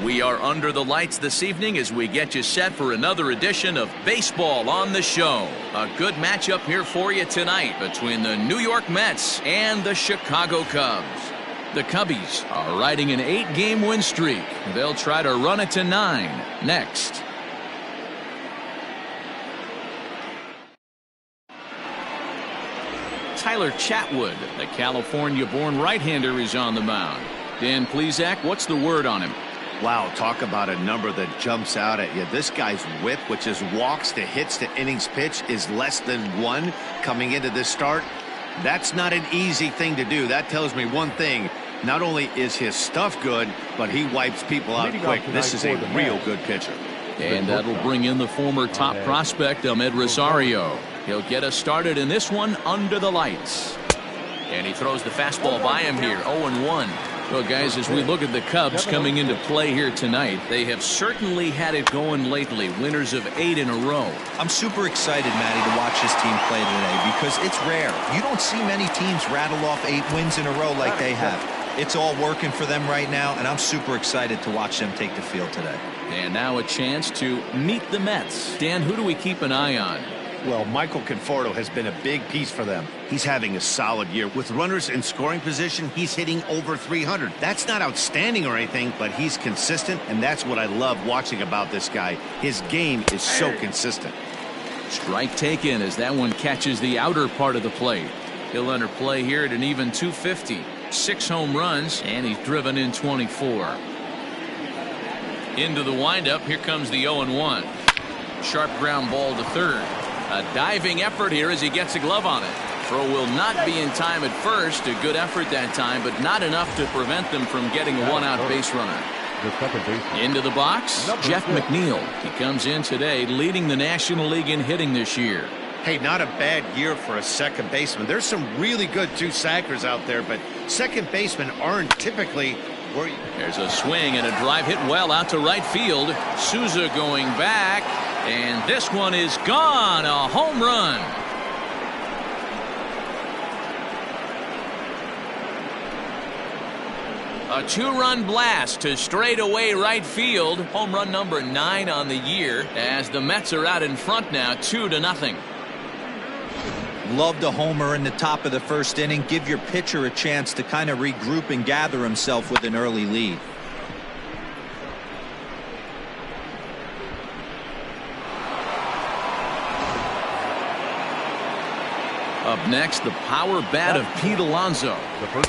We are under the lights this evening as we get you set for another edition of Baseball on the Show. A good matchup here for you tonight between the New York Mets and the Chicago Cubs. The Cubbies are riding an 8-game win streak. They'll try to run it to 9 next. Tyler Chatwood, the California-born right-hander, is on the mound. Dan Plesac, what's the word on him? Wow, talk about a number that jumps out at you. This guy's whip, which is walks to hits to innings pitch, is less than 1 coming into this start. That's not an easy thing to do. That tells me one thing. Not only is his stuff good, but he wipes people out quick. This is a real good pitcher. And that'll bring in the former top prospect, Ahmed Rosario. He'll get us started in this one under the lights. And he throws the fastball by him here, 0-1. Well, guys, as we look at the Cubs coming into play here tonight, they have certainly had it going lately, winners of 8 in a row. I'm super excited, Matty, to watch this team play today because it's rare. You don't see many teams rattle off 8 wins in a row like they have. It's all working for them right now, and I'm super excited to watch them take the field today. And now a chance to meet the Mets. Dan, who do we keep an eye on? Well, Michael Conforto has been a big piece for them. He's having a solid year. With runners in scoring position, he's hitting over 300. That's not outstanding or anything, but he's consistent, and that's what I love watching about this guy. His game is so consistent. Strike taken as that one catches the outer part of the plate. He'll enter play here at an even 250. 6 home runs, and he's driven in 24. Into the windup, here comes the 0-1. Sharp ground ball to third. A diving effort here as he gets a glove on it. Throw will not be in time at first. A good effort that time, but not enough to prevent them from getting a one-out base runner. Into the box, Jeff McNeil. He comes in today leading the National League in hitting this year. Hey, not a bad year for a second baseman. There's some really good two-sackers out there, but second basemen aren't typically where you... There's a swing and a drive hit well out to right field. Souza going back, and this one is gone. A home run. A 2-run blast to straightaway right field. Home run number 9 on the year as the Mets are out in front now, 2-0. Love the homer in the top of the first inning. Give your pitcher a chance to kind of regroup and gather himself with an early lead. Up next, the power bat of Pete Alonso.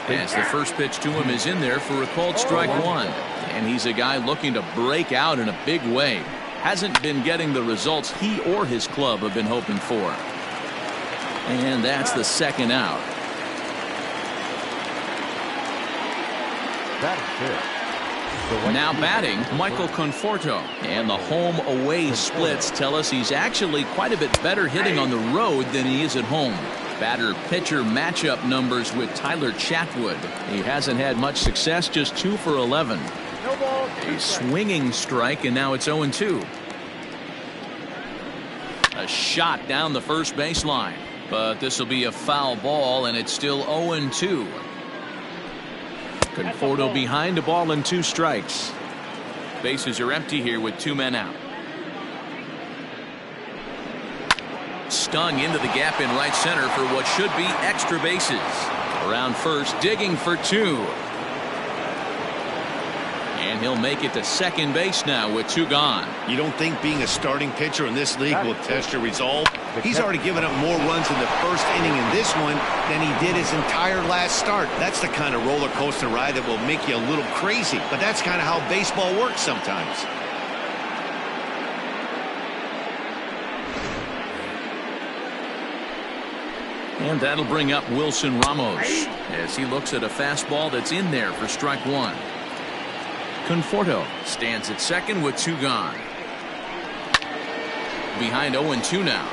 As the first pitch to him is in there for a called strike 1. And he's a guy looking to break out in a big way. Hasn't been getting the results he or his club have been hoping for. And that's the second out. Now batting, Michael Conforto. And the home-away splits tell us he's actually quite a bit better hitting on the road than he is at home. Batter-pitcher matchup numbers with Tyler Chatwood. He hasn't had much success, just 2 for 11. A swinging strike, and now it's 0-2. A shot down the first baseline. But this will be a foul ball, and it's still 0-2. Conforto behind, a ball and 2 strikes. Bases are empty here with 2 men out. Stung into the gap in right center for what should be extra bases. Around first, digging for 2. And he'll make it to second base now with 2 gone. You don't think being a starting pitcher in this league will test your resolve? He's already given up more runs in the first inning in this one than he did his entire last start. That's the kind of roller coaster ride that will make you a little crazy. But that's kind of how baseball works sometimes. And that'll bring up Wilson Ramos as he looks at a fastball that's in there for strike 1. Conforto stands at second with 2 gone. Behind 0-2 now.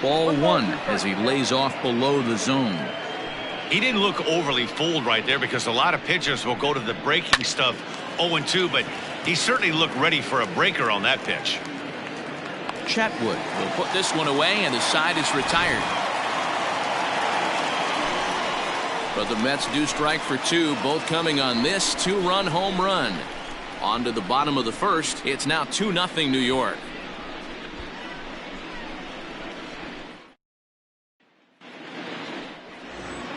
Ball 1 as he lays off below the zone. He didn't look overly fooled right there because a lot of pitchers will go to the breaking stuff 0-2, but he certainly looked ready for a breaker on that pitch. Chatwood will put this one away, and the side is retired. But the Mets do strike for two, both coming on this two-run home run. On to the bottom of the first. It's now 2-0 New York.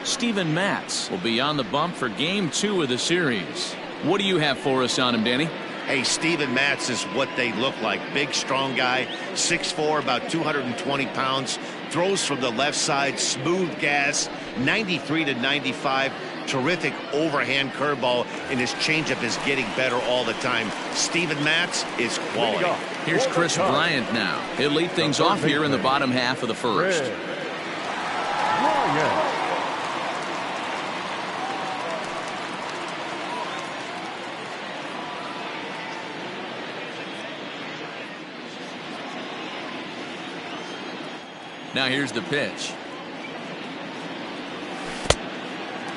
Steven Matz will be on the bump for game 2 of the series. What do you have for us on him, Danny? Hey, Steven Matz is what they look like. Big, strong guy, 6'4", about 220 pounds. Throws from the left side, smooth gas, 93 to 95. Terrific overhand curveball, and his changeup is getting better all the time. Steven Matz is quality. Here's Chris Bryant now. He'll lead things off here in the bottom half of the first. Now here's the pitch.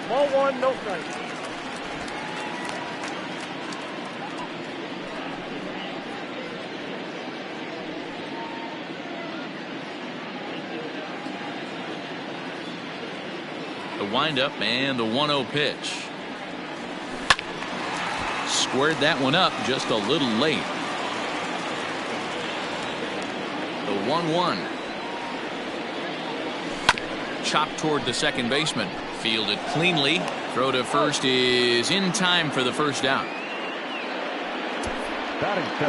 Ball one, no strike. The windup and the 1-0 pitch. Squared that one up just a little late. The 1-1. Chopped toward the second baseman. Fielded cleanly. Throw to first is in time for the first out.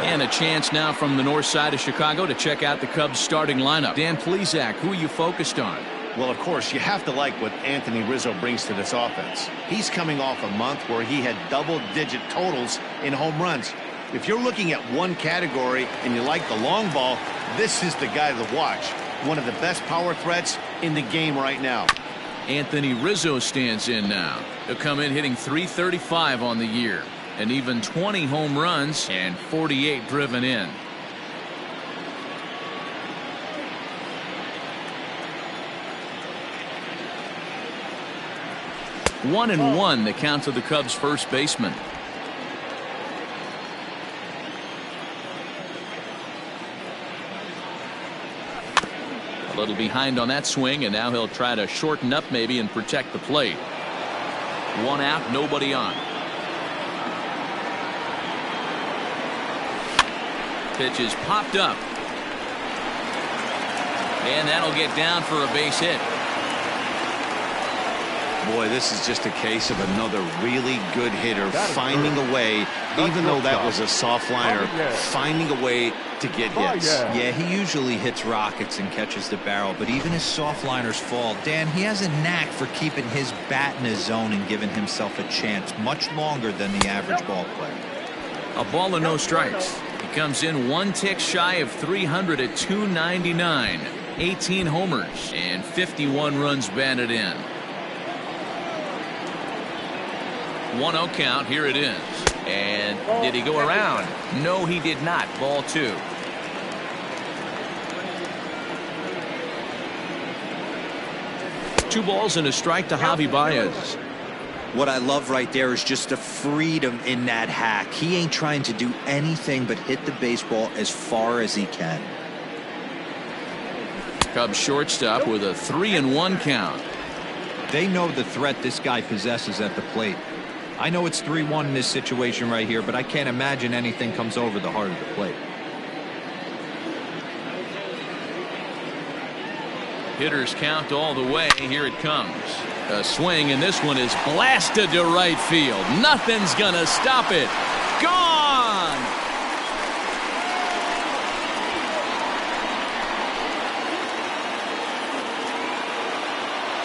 And a chance now from the north side of Chicago to check out the Cubs starting lineup. Dan Plesac, who are you focused on? Well, of course, you have to like what Anthony Rizzo brings to this offense. He's coming off a month where he had double-digit totals in home runs. If you're looking at one category and you like the long ball, this is the guy to watch. One of the best power threats in the game right now. Anthony Rizzo stands in now. He'll come in hitting .335 on the year. An even 20 home runs and 48 driven in. One and one the count to the Cubs first baseman. A little behind on that swing, and now he'll try to shorten up maybe and protect the plate. One out, nobody on. Pitch is popped up. And that'll get down for a base hit. Boy, this is just a case of another really good hitter finding a way, even though that was a soft liner, finding a way to get hits. Yeah, he usually hits rockets and catches the barrel, but even his soft liners fall. Dan, he has a knack for keeping his bat in his zone and giving himself a chance much longer than the average ball player. A ball and no strikes. He comes in one tick shy of 300 at 299. 18 homers and 51 runs batted in. 1-0 count. Here it is. And did he go around? No, he did not. Ball two. Two balls and a strike to Javi Baez. What I love right there is just the freedom in that hack. He ain't trying to do anything but hit the baseball as far as he can. Cubs shortstop with a 3-1 count. They know the threat this guy possesses at the plate. I know it's 3-1 in this situation right here, but I can't imagine anything comes over the heart of the plate. Hitters count all the way. Here it comes. A swing, and this one is blasted to right field. Nothing's gonna stop it. Gone!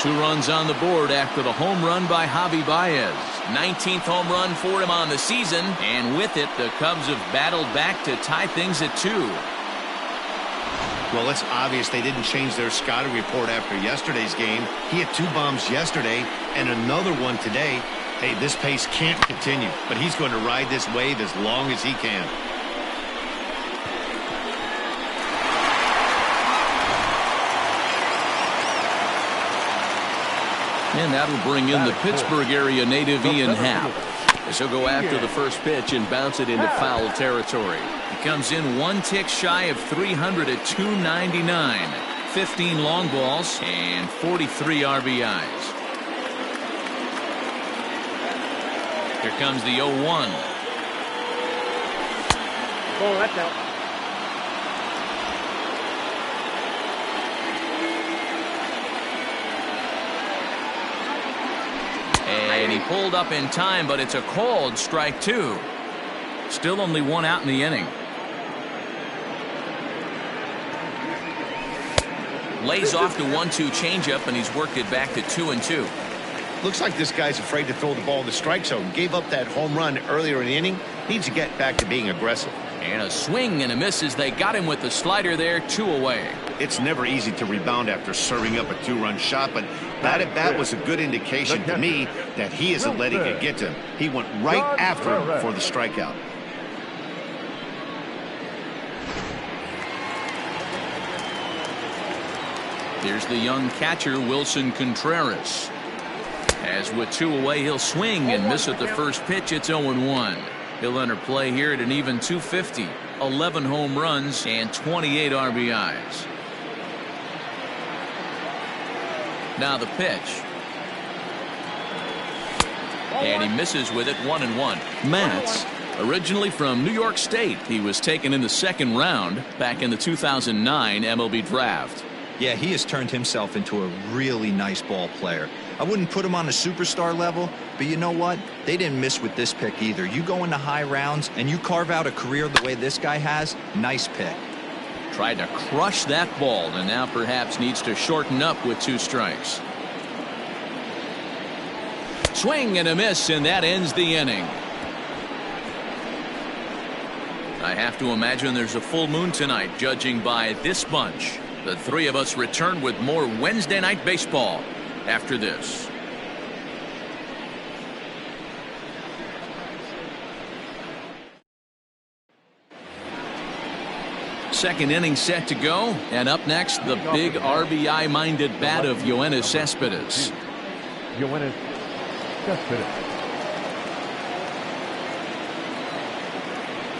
Two runs on the board after the home run by Javi Baez. 19th home run for him on the season, and with it, the Cubs have battled back to tie things at 2. Well, it's obvious they didn't change their scouting report after yesterday's game. He had 2 bombs yesterday and another one today. Hey, this pace can't continue, but he's going to ride this wave as long as he can. And that'll bring in the Pittsburgh area native Ian Happ, as he'll go after the first pitch and bounce it into foul territory. He comes in one tick shy of 300 at 299. 15 long balls and 43 RBIs. Here comes the 0-1. Oh, that's out. And he pulled up in time, but it's a called strike 2. Still only 1 out in the inning. Lays off the 1-2 changeup, and he's worked it back to 2-2. Looks like this guy's afraid to throw the ball in the strike zone. Gave up that home run earlier in the inning. Needs to get back to being aggressive. And a swing and a miss as they got him with the slider there, 2 away. It's never easy to rebound after serving up a 2-run shot, but that at bat was a good indication to me that he isn't letting it get to him. He went right after him for the strikeout. Here's the young catcher, Wilson Contreras. As with 2 away, he'll swing and miss at the first pitch. It's 0-1. He'll enter play here at an even 250. 11 home runs and 28 RBIs. Now the pitch. And he misses with it, 1-1. Matz, originally from New York State, he was taken in the 2nd round back in the 2009 MLB draft. Yeah, he has turned himself into a really nice ball player. I wouldn't put him on a superstar level, but you know what? They didn't miss with this pick either. You go into high rounds and you carve out a career the way this guy has, nice pick. Tried to crush that ball and now perhaps needs to shorten up with 2 strikes. Swing and a miss, and that ends the inning. I have to imagine there's a full moon tonight, judging by this bunch. The 3 of us return with more Wednesday night baseball after this. Second inning set to go, and up next, the big RBI-minded bat of Yoenis Cespedes. Yoenis Cespedes.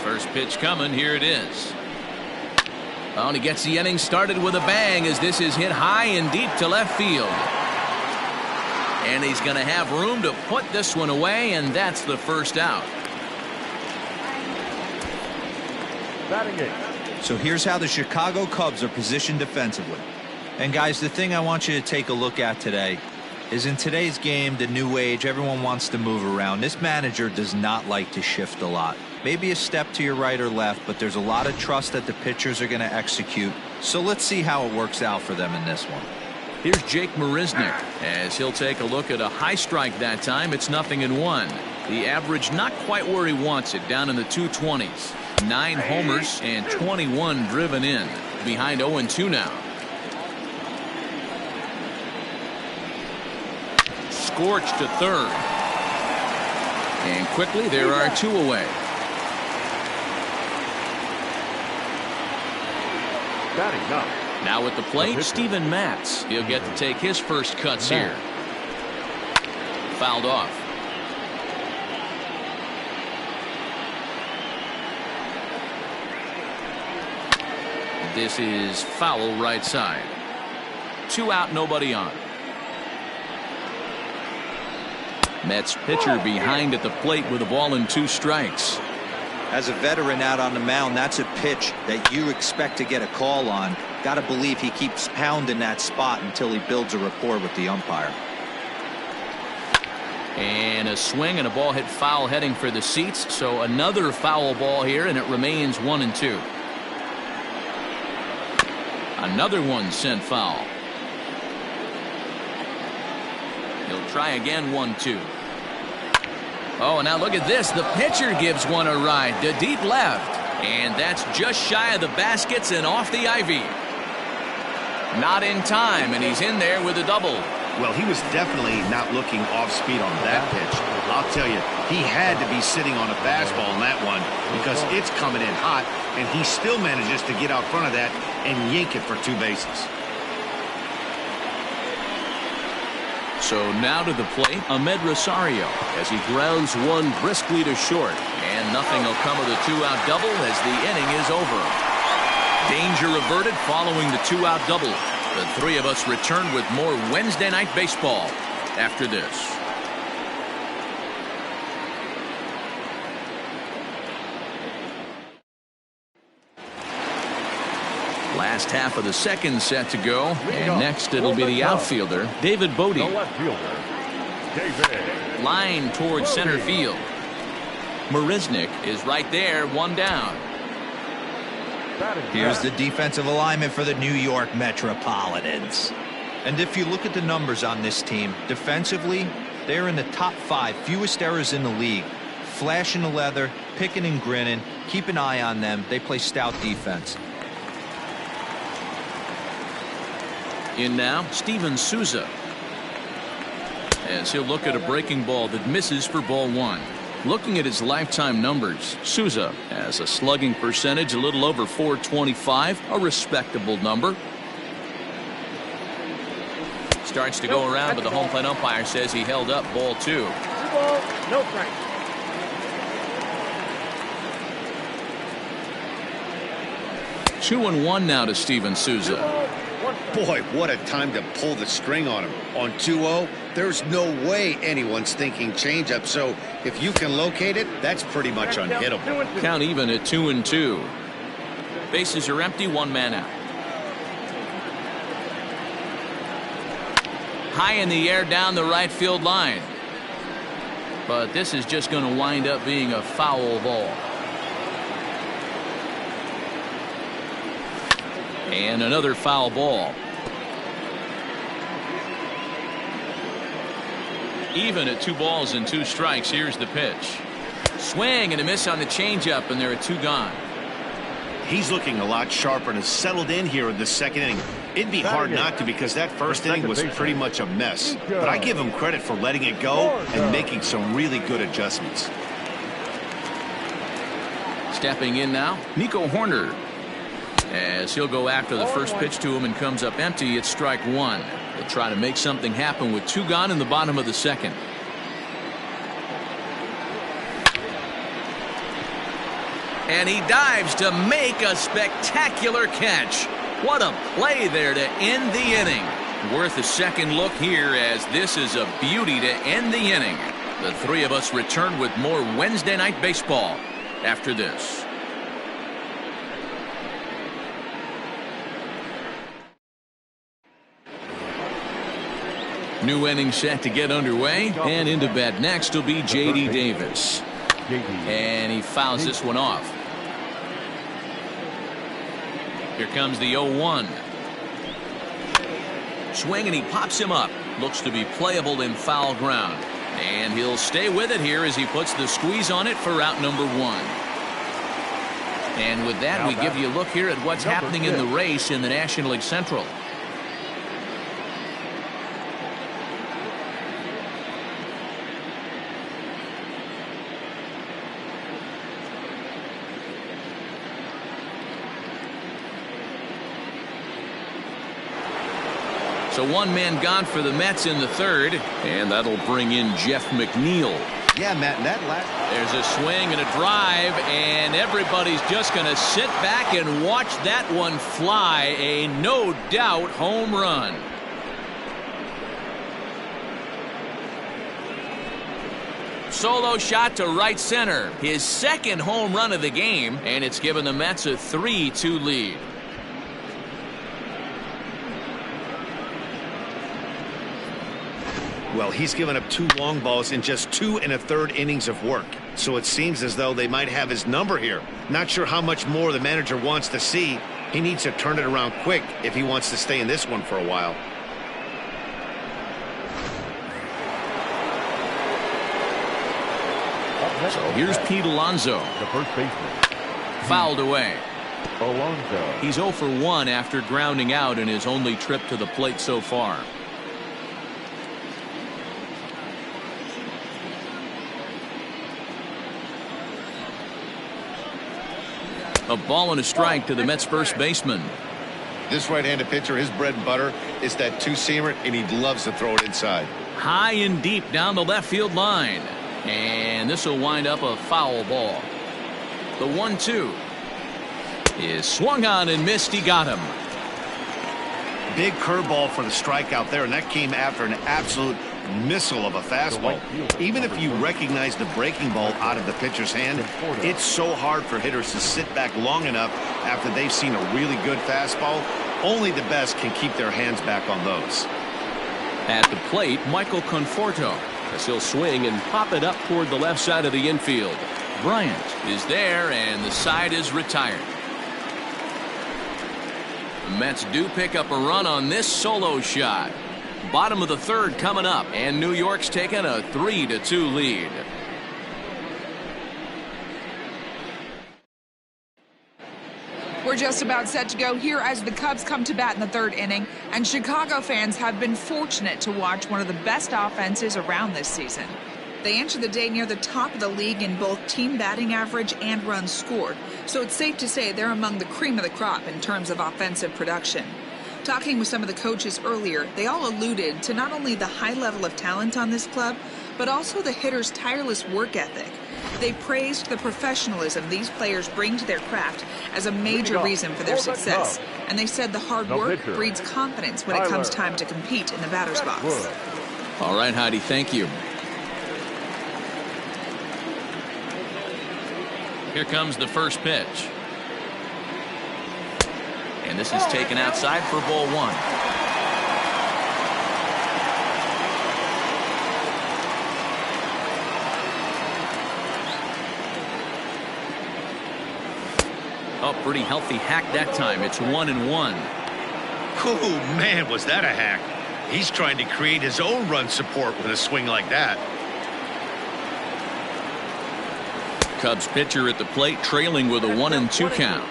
First pitch coming, here it is. Oh, and he gets the inning started with a bang as this is hit high and deep to left field. And he's going to have room to put this one away, and that's the first out. Batting eighth. So here's how the Chicago Cubs are positioned defensively. And guys, the thing I want you to take a look at today is in today's game, the new age, everyone wants to move around. This manager does not like to shift a lot. Maybe a step to your right or left, but there's a lot of trust that the pitchers are going to execute. So let's see how it works out for them in this one. Here's Jake Marisnick as he'll take a look at a high strike that time. It's 0-1. The average not quite where he wants it, down in the 220s. 9 homers and 21 driven in. Behind 0-2 now. Scorched to third. And quickly there are 2 away. Now at the plate, Steven Matz. He'll get to take his first cuts here. Fouled off. This is foul right side. 2 out, nobody on. Mets pitcher behind at the plate with a ball and 2 strikes. As a veteran out on the mound, that's a pitch that you expect to get a call on. Got to believe he keeps pounding that spot until he builds a rapport with the umpire. And a swing and a ball hit foul heading for the seats. So another foul ball here, and it remains 1-2. Another one sent foul. He'll try again, 1-2. Oh, and now look at this. The pitcher gives one a ride to deep left. And that's just shy of the baskets and off the ivy. Not in time, and he's in there with a double. Well, he was definitely not looking off speed on that pitch. I'll tell you, he had to be sitting on a fastball on that one because it's coming in hot, and he still manages to get out front of that and yank it for 2 bases. So now to the plate, Ahmed Rosario as he grounds one briskly to short. And nothing will come of the 2-out double as the inning is over. Danger averted following the 2-out double. The 3 of us return with more Wednesday night baseball after this. Last half of the second set to go. And next it'll be the outfielder, David Bodie. The left fielder, David. Line towards center field. Marisnik is right there, one down. Here's the defensive alignment for the New York Metropolitans. And if you look at the numbers on this team, defensively, they're in the top 5 fewest errors in the league. Flashing the leather, picking and grinning. Keep an eye on them. They play stout defense. In now, Steven Souza. As he'll look at a breaking ball that misses for ball 1. Looking at his lifetime numbers, Souza has a slugging percentage a little over .425, a respectable number. Starts to go around, but the home plate umpire says he held up ball 2. 2 balls, no strikes. Two and one now to Steven Souza. Boy, what a time to pull the string on him. On 2-0, there's no way anyone's thinking changeup. So if you can locate it, that's pretty much unhittable. Count even at 2-2. Bases are empty, one man out. High in the air down the right field line. But this is just going to wind up being a foul ball. And another foul ball. Even at 2 balls and 2 strikes. Here's the pitch. Swing and a miss on the changeup, and there are 2 gone. He's looking a lot sharper and has settled in here in the second inning. It'd be hard not to, because that first inning was pretty much a mess. But I give him credit for letting it go and making some really good adjustments. Stepping in now, Nico Horner. As he'll go after the first pitch to him and comes up empty, it's strike 1. He'll try to make something happen with 2 gone in the bottom of the second. And he dives to make a spectacular catch. What a play there to end the inning. Worth a second look here, as this is a beauty to end the inning. The 3 of us return with more Wednesday Night Baseball after this. New inning set to get underway, and into bat next will be J.D. Davis. And he fouls this one off. Here comes the 0-1. Swing, and he pops him up. Looks to be playable in foul ground. And he'll stay with it here as he puts the squeeze on it for out number 1. And with that, we give you a look here at what's happening in the race in the National League Central. So 1 man gone for the Mets in the 3rd, and that'll bring in Jeff McNeil. Yeah, Matt, that last... There's a swing and a drive, and everybody's just going to sit back and watch that one fly. A no-doubt home run. Solo shot to right center. His 2nd home run of the game, and it's given the Mets a 3-2 lead. Well, he's given up 2 long balls in just 2 1/3 innings of work. So it seems as though they might have his number here. Not sure how much more the manager wants to see. He needs to turn it around quick if he wants to stay in this one for a while. So here's Pete Alonso. The first baseman. Fouled away. Alonso. He's 0 for 1 after grounding out in his only trip to the plate so far. A ball and a strike to the Mets first baseman. This right-handed pitcher, his bread and butter is that 2-seamer, and he loves to throw it inside. High and deep down the left field line. And this will wind up a foul ball. The 1-2 is swung on and missed. He got him. Big curveball for the strikeout there, and that came after an absolute missile of a fastball. Even if you recognize the breaking ball out of the pitcher's hand, it's so hard for hitters to sit back long enough after they've seen a really good fastball Only the best can keep their hands back on those. At the plate, Michael Conforto, as he'll swing and pop it up toward the left side of the infield. Bryant is there, and the side is retired. The Mets do pick up a run on this solo shot. Bottom of the third coming up, and New York's taking a 3-2 lead. We're just about set to go here as the Cubs come to bat in the third inning, and Chicago fans have been fortunate to watch one of the best offenses around this season. They enter the day near the top of the league in both team batting average and runs scored, so it's safe to say they're among the cream of the crop in terms of offensive production. Talking with some of the coaches earlier, they all alluded to not only the high level of talent on this club, but also the hitters' tireless work ethic. They praised the professionalism these players bring to their craft as a major reason for their success, and they said the hard work breeds confidence when it comes time to compete in the batter's box. All right, Heidi, thank you. Here comes the first pitch. And this is taken outside for ball one. Oh, pretty healthy hack that time. It's 1-1. Oh, man, was that a hack. He's trying to create his own run support with a swing like that. Cubs pitcher at the plate trailing with a 1-2 count.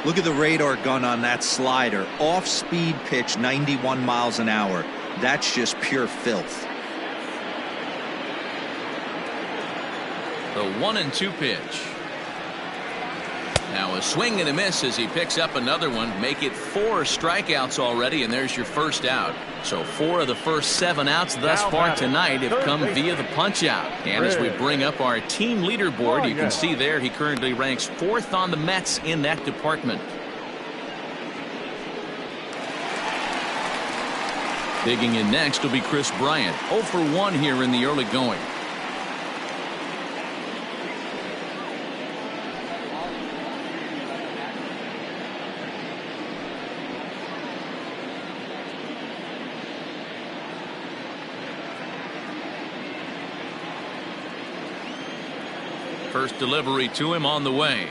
Look at the radar gun on that slider. Off-speed pitch, 91 miles an hour. That's just pure filth. The 1-2 pitch. Now a swing and a miss as he picks up another one. Make it 4 strikeouts already, and there's your first out. So 4 of the first 7 outs thus far tonight have come via the punch out. And as we bring up our team leaderboard, you can see there he currently ranks 4th on the Mets in that department. Digging in next will be Chris Bryant. 0 for 1 here in the early going. First delivery to him on the way.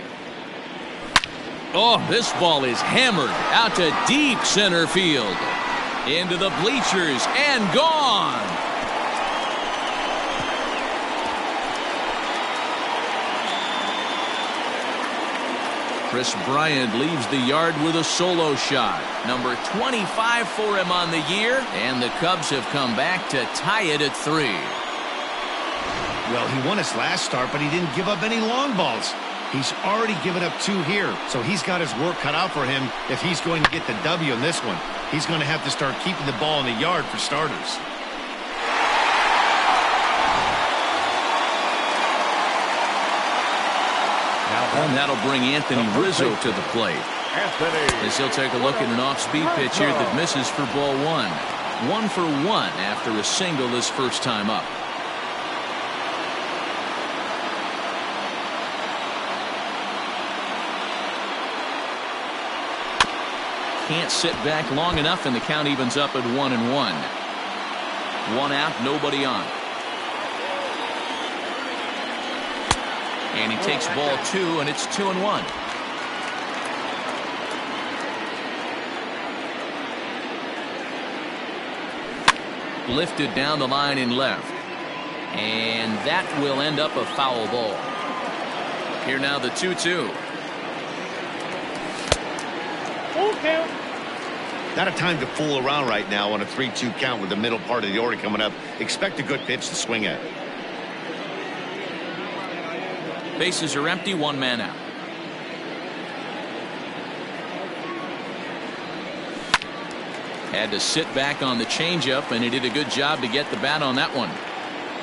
Oh, this ball is hammered out to deep center field. Into the bleachers and gone. Chris Bryant leaves the yard with a solo shot. Number 25 for him on the year, and the Cubs have come back to tie it at 3. Well, he won his last start, but he didn't give up any long balls. He's already given up 2 here, so he's got his work cut out for him if he's going to get the W in this one. He's going to have to start keeping the ball in the yard for starters. And that'll bring Anthony Rizzo to the plate. As he'll take a look at an off-speed pitch here that misses for ball 1. 1 for 1 after a single his first time up. Can't sit back long enough, and the count evens up at 1-1. 1 out, nobody on. And he takes ball 2, and it's 2-1. Lifted down the line in left. And that will end up a foul ball. Here now the 2-2. Not a time to fool around right now on a 3-2 count with the middle part of the order coming up. Expect a good pitch to swing at. Bases are empty, 1 man out. Had to sit back on the changeup, and he did a good job to get the bat on that one.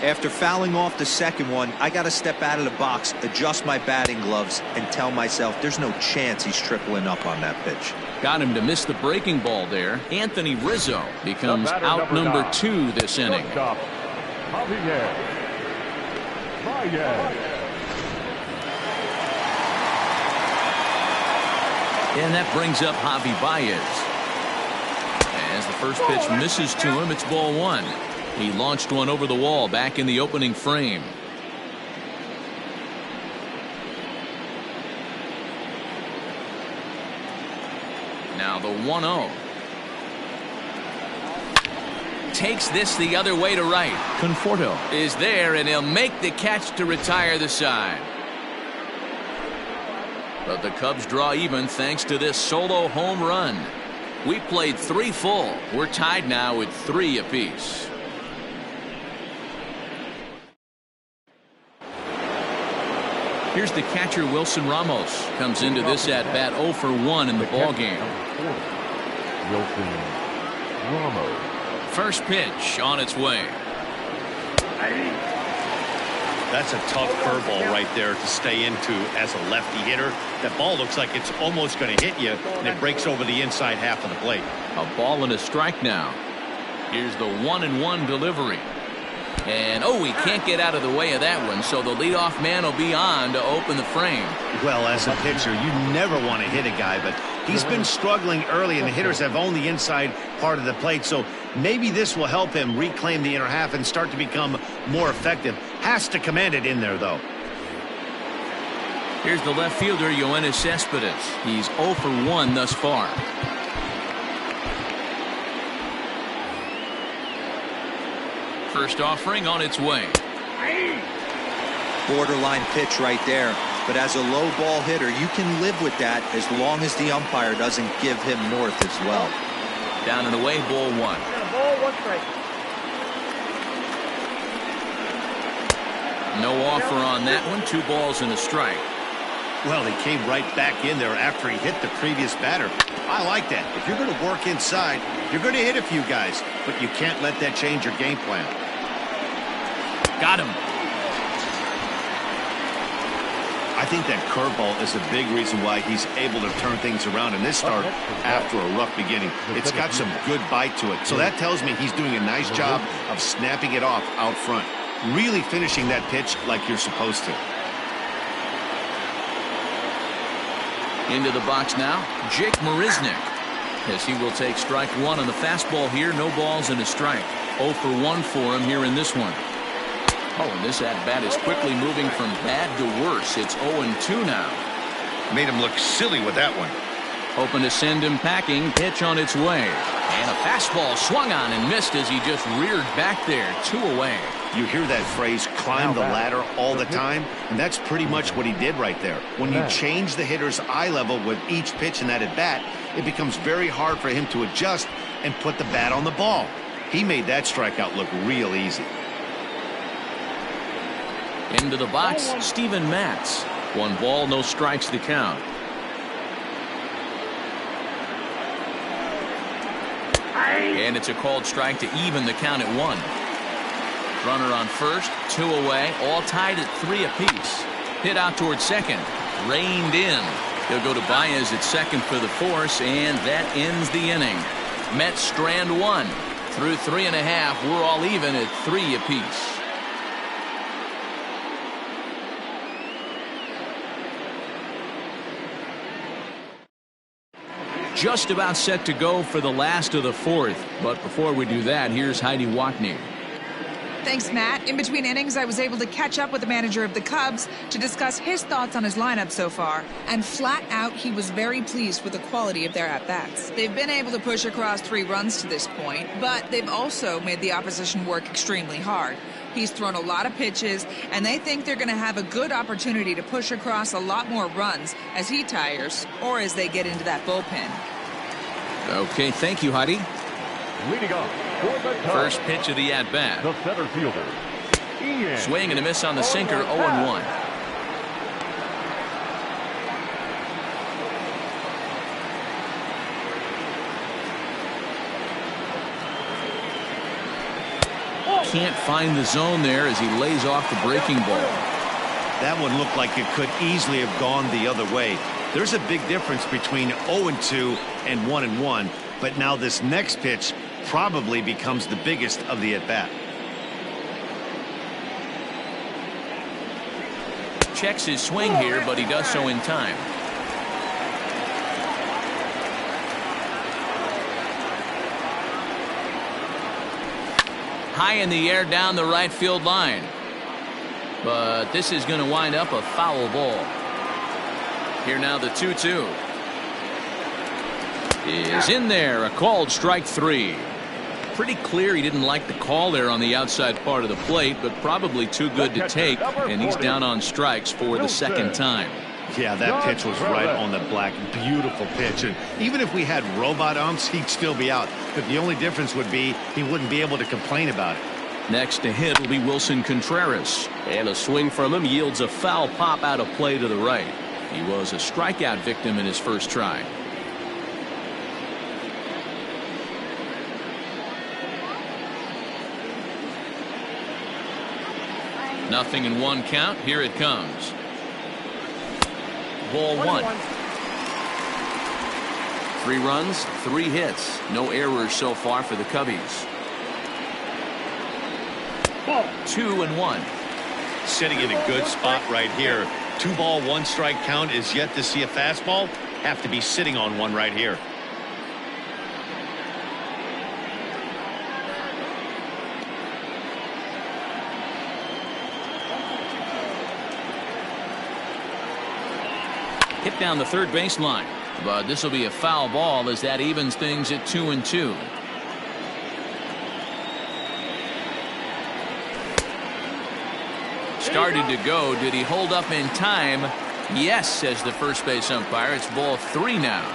After fouling off the second one, I got to step out of the box, adjust my batting gloves, and tell myself there's no chance he's tripling up on that pitch. Got him to miss the breaking ball there. Anthony Rizzo becomes out number 2 this inning. And that brings up Javi Baez. As the first pitch misses to him, it's ball one. He launched one over the wall back in the opening frame. Now the 1-0. Takes this the other way to right. Conforto is there, and he'll make the catch to retire the side. But the Cubs draw even thanks to this solo home run. We played 3 full. We're tied now with 3 apiece. Here's the catcher, Wilson Ramos. Comes into this at bat 0 for 1 in the ball game. Wilson Ramos. First pitch on its way. That's a tough curveball right there to stay into as a lefty hitter. That ball looks like it's almost going to hit you, and it breaks over the inside half of the plate. A ball and a strike now. Here's the 1-1 delivery. And he can't get out of the way of that one, so the leadoff man will be on to open the frame. Well, as a pitcher, you never want to hit a guy, but he's been struggling early, and the hitters have owned the inside part of the plate, so maybe this will help him reclaim the inner half and start to become more effective. Has to command it in there, though. Here's the left fielder, Yoenis Cespedes. He's 0 for 1 thus far. First offering on its way. Borderline pitch right there. But as a low ball hitter, you can live with that as long as the umpire doesn't give him north as well. Down and away, ball 1. Ball 1 strike. No offer on that one. 2 balls and a strike. Well, he came right back in there after he hit the previous batter. I like that. If you're going to work inside, you're going to hit a few guys, but you can't let that change your game plan. Got him. I think that curveball is a big reason why he's able to turn things around in this start after a rough beginning. It's got some good bite to it. So that tells me he's doing a nice job of snapping it off out front. Really finishing that pitch like you're supposed to. Into the box now, Jake Marisnick. As he will take strike 1 on the fastball here. No balls and a strike. 0 for 1 for him here in this one. And this at-bat is quickly moving from bad to worse. It's 0-2 now. Made him look silly with that one. Hoping to send him packing. Pitch on its way. And a fastball swung on and missed as he just reared back there. 2 away. You hear that phrase, climb the ladder, all the time, and that's pretty much what he did right there. When you change the hitter's eye level with each pitch in that at-bat, it becomes very hard for him to adjust and put the bat on the ball. He made that strikeout look real easy. Into the box, Steven Matz. 1 ball, no strikes to count. And it's a called strike to even the count at 1. Runner on first, 2 away, all tied at 3 apiece. Hit out towards second, reined in. He'll go to Baez at second for the force, and that ends the inning. Mets strand 1. Through 3.5, we're all even at 3 apiece. Just about set to go for the last of the 4th. But before we do that, here's Heidi Watney. Thanks, Matt. In between innings, I was able to catch up with the manager of the Cubs to discuss his thoughts on his lineup so far. And flat out, he was very pleased with the quality of their at-bats. They've been able to push across 3 runs to this point, but they've also made the opposition work extremely hard. He's thrown a lot of pitches, and they think they're going to have a good opportunity to push across a lot more runs as he tires or as they get into that bullpen. Okay, thank you, Heidi. Leading off for the Cubs, First pitch of the at-bat. the center fielder, Ian. Swing and a miss on the sinker, 0-1. Can't find the zone there as he lays off the breaking ball. That one looked like it could easily have gone the other way. There's a big difference between 0-2 and 1-1, but now this next pitch probably becomes the biggest of the at-bat. Checks his swing here, but he does so in time. high in the air down the right field line. But this is going to wind up a foul ball. Here now the 2-2. Is in there. A called strike 3. Pretty clear he didn't like the call there on the outside part of the plate, but probably too good to take, and he's down on strikes for the second time. Yeah, that pitch was right on the black. Beautiful pitch. And even if we had robot umps, he'd still be out. But the only difference would be he wouldn't be able to complain about it. Next to hit will be Wilson Contreras. And a swing from him yields a foul pop out of play to the right. He was a strikeout victim in his first try. Nothing in 1 count. Here it comes. Ball 1. 3 runs, 3 hits. No errors so far for the Cubbies. 2-1. Sitting in a good spot right here. 2 ball, 1 strike count is yet to see a fastball. Have to be sitting on one right here. Hit down the third baseline, but this will be a foul ball as that evens things at 2-2. Started to go. Did he hold up in time? Yes, says the first base umpire. It's ball 3 now.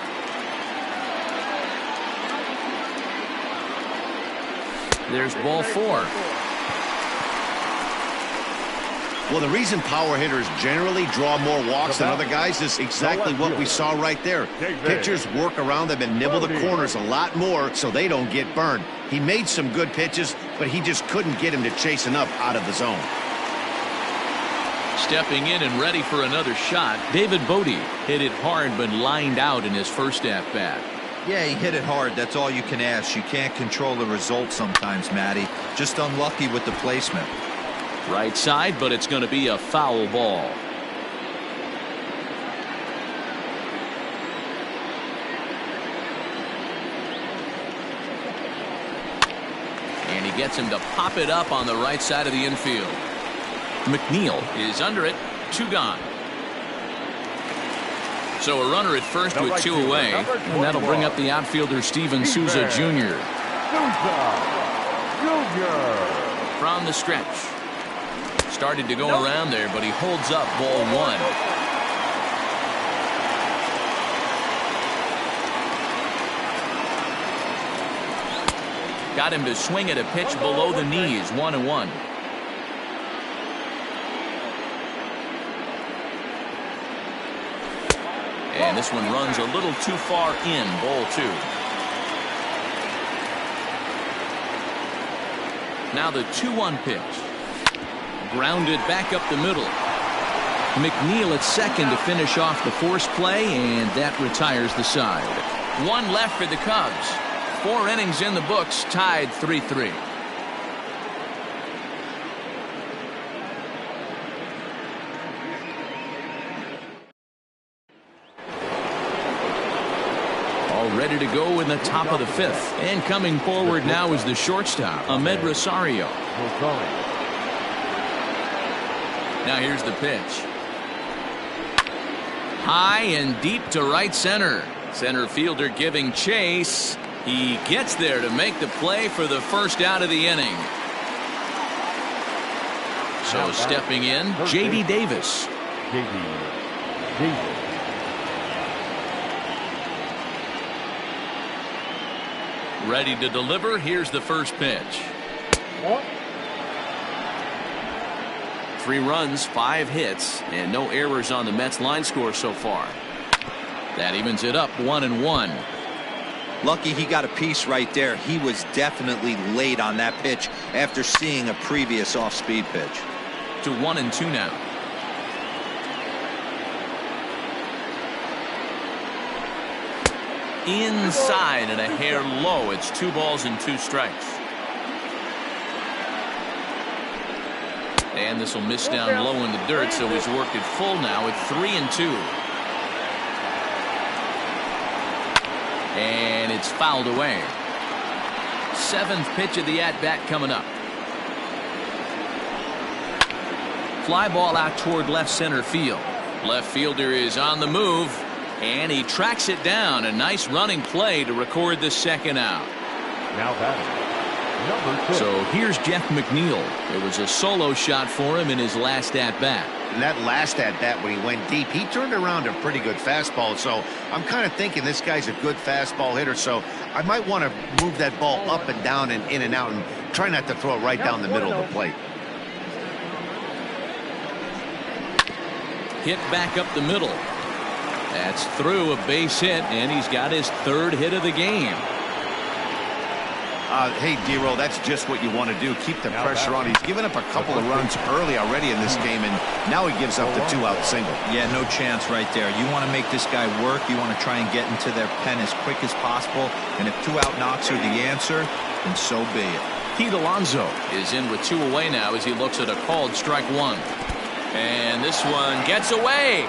There's ball 4. Well, the reason power hitters generally draw more walks than other guys is exactly what we saw right there. Pitchers work around them and nibble the corners a lot more so they don't get burned. He made some good pitches, but he just couldn't get him to chase enough out of the zone. Stepping in and ready for another shot, David Bodie hit it hard but lined out in his first at-bat. Yeah, he hit it hard. That's all you can ask. You can't control the result sometimes, Matty. Just unlucky with the placement. Right side, but it's going to be a foul ball. And he gets him to pop it up on the right side of the infield. McNeil is under it. 2 gone. So a runner at first with 2 away, and that'll bring up the outfielder Steven Souza Jr. From the stretch. Started to go around there, but he holds up ball 1. Got him to swing at a pitch below the knees. 1-1. And this one runs a little too far in. Ball 2. Now the 2-1 pitch. Grounded back up the middle. McNeil at second to finish off the force play, and that retires the side. 1 left for the Cubs. 4 innings in the books, tied 3-3. All ready to go in the top of the 5th. And coming forward now is the shortstop, Ahmed Rosario. Now here's the pitch. High and deep to right center. Center fielder giving chase. He gets there to make the play for the first out of the inning. So stepping in, J.D. Davis. Ready to deliver. Here's the first pitch. 3 runs, 5 hits, and no errors on the Mets line score so far. That evens it up 1-1. Lucky he got a piece right there. He was definitely late on that pitch after seeing a previous off-speed pitch. To 1-2 now. Inside and a hair low. It's 2 balls and 2 strikes. And this will miss down low in the dirt, so he's worked it full now at 3-2. And it's fouled away. 7th pitch of the at-bat coming up. fly ball out toward left center field. Left fielder is on the move, and he tracks it down. A nice running play to record the second out. Now batting, number 6. So here's Jeff McNeil. It was a solo shot for him in his last at-bat. And that last at-bat when he went deep, he turned around a pretty good fastball. So I'm kind of thinking this guy's a good fastball hitter. So I might want to move that ball up and down and in and out and try not to throw it right down the middle of the plate. Hit back up the middle. That's through, a base hit, and he's got his third hit of the game. Hey, D-Roll, that's just what you want to do. Keep the pressure on. He's given up a couple of runs early already in this game, and now he gives up the 2-out single. Yeah, no chance right there. You want to make this guy work. You want to try and get into their pen as quick as possible. And if 2-out knocks are the answer, then so be it. Pete Alonso is in with 2 away now as he looks at a called strike 1. And this one gets away.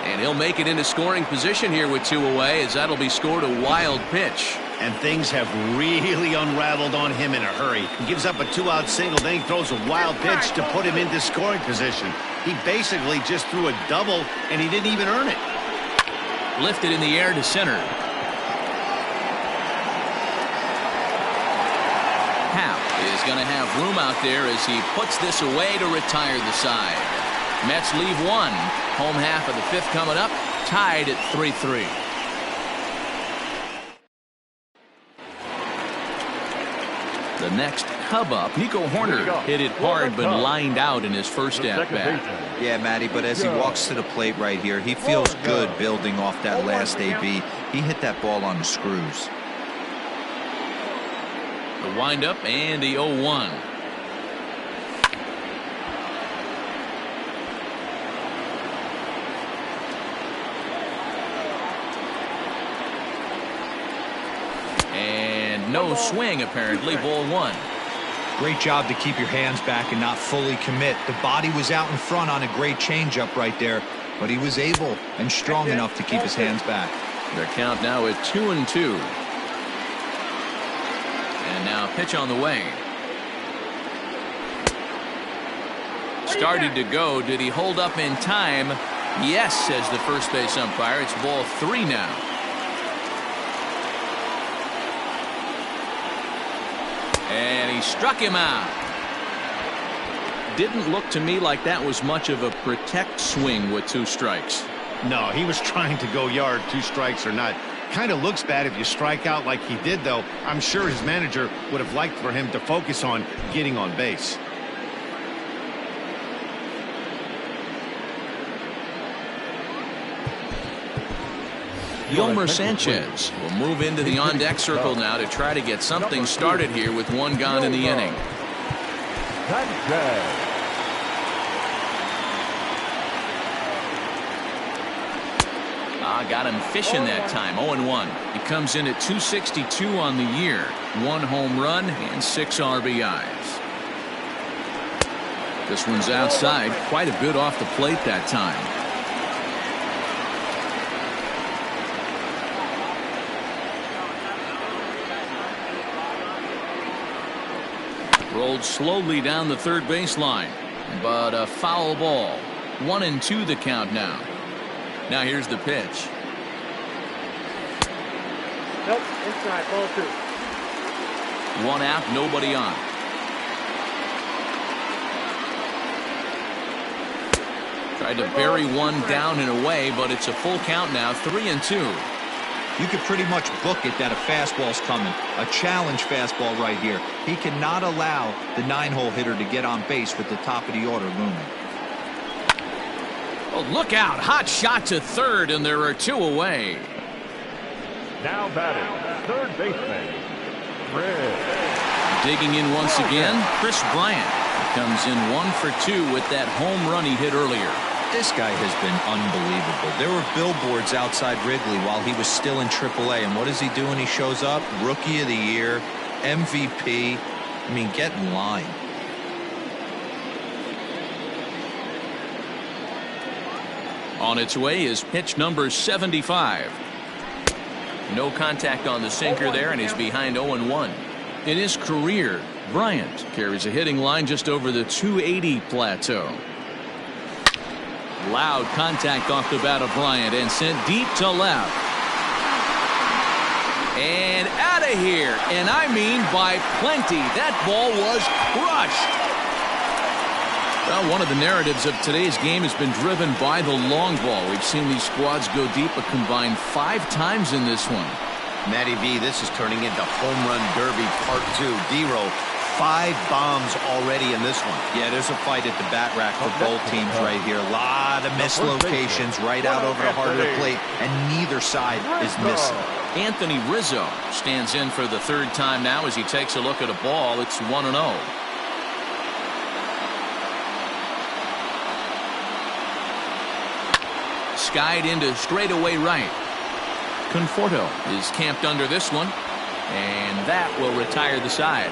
And he'll make it into scoring position here with 2 away, as that'll be scored a wild pitch. And things have really unraveled on him in a hurry. He gives up a 2-out single, then he throws a wild pitch to put him into scoring position. He basically just threw a double, and he didn't even earn it. Lifted in the air to center. Happ is going to have room out there as he puts this away to retire the side. Mets leave 1. Home half of the 5th coming up, tied at 3-3. The next Cub up, Nico Horner hit it hard but lined out in his first at-bat. Yeah, Matty, but as he walks to the plate right here, he feels good building off that last AB. He hit that ball on the screws. The windup and the 0-1. And no swing, apparently. Ball 1. Great job to keep your hands back and not fully commit. The body was out in front on a great changeup right there, but he was able and strong enough to keep his hands back. Their count now at 2-2. And now pitch on the way. Started to go. Did he hold up in time? Yes, says the first base umpire. It's ball 3 now. And he struck him out. Didn't look to me like that was much of a protect swing with 2 strikes. No, he was trying to go yard, 2 strikes or not. Kind of looks bad if you strike out like he did, though. I'm sure his manager would have liked for him to focus on getting on base. Yolmer Sanchez will move into the on-deck circle now to try to get something started here with 1 gone in the inning. Got him fishing that time. 0-1. He comes in at 262 on the year. 1 home run and 6 RBIs. This one's outside. Quite a bit off the plate that time. Rolled slowly down the third baseline, but a foul ball. 1-2 the count now. Now here's the pitch. Nope, inside, ball 2. 1 out, nobody on. Tried to bury 1 down and away, but it's a full count now. 3-2. You could pretty much book it that a fastball's coming. A challenge fastball right here. He cannot allow the 9-hole hitter to get on base with the top of the order looming. Oh, look out. Hot shot to third, and there are 2 away. Now batting, third baseman, Fred. Digging in once again, Chris Bryant. Comes in 1 for 2 with that home run he hit earlier. This guy has been unbelievable. There were billboards outside Wrigley while he was still in AAA, and what does he do when he shows up? Rookie of the Year, MVP. I mean, get in line. On its way is pitch number 75. No contact on the sinker there, and he's behind 0-1. In his career, Bryant carries a hitting line just over the 280 plateau. Loud contact off the bat of Bryant and sent deep to left. And out of here, and I mean by plenty. That ball was crushed. Well, one of the narratives of today's game has been driven by the long ball. We've seen these squads go deep a combined 5 times in this one. Matty V, this is turning into home run derby part 2. D-Row, 5 bombs already in this one. Yeah, there's a fight at the bat rack for both teams right here. A lot of mislocations right out over the heart of the plate, and neither side is missing. Anthony Rizzo stands in for the 3rd time now as he takes a look at a ball. It's 1-0. Skied into straightaway right. Conforto is camped under this one, and that will retire the side.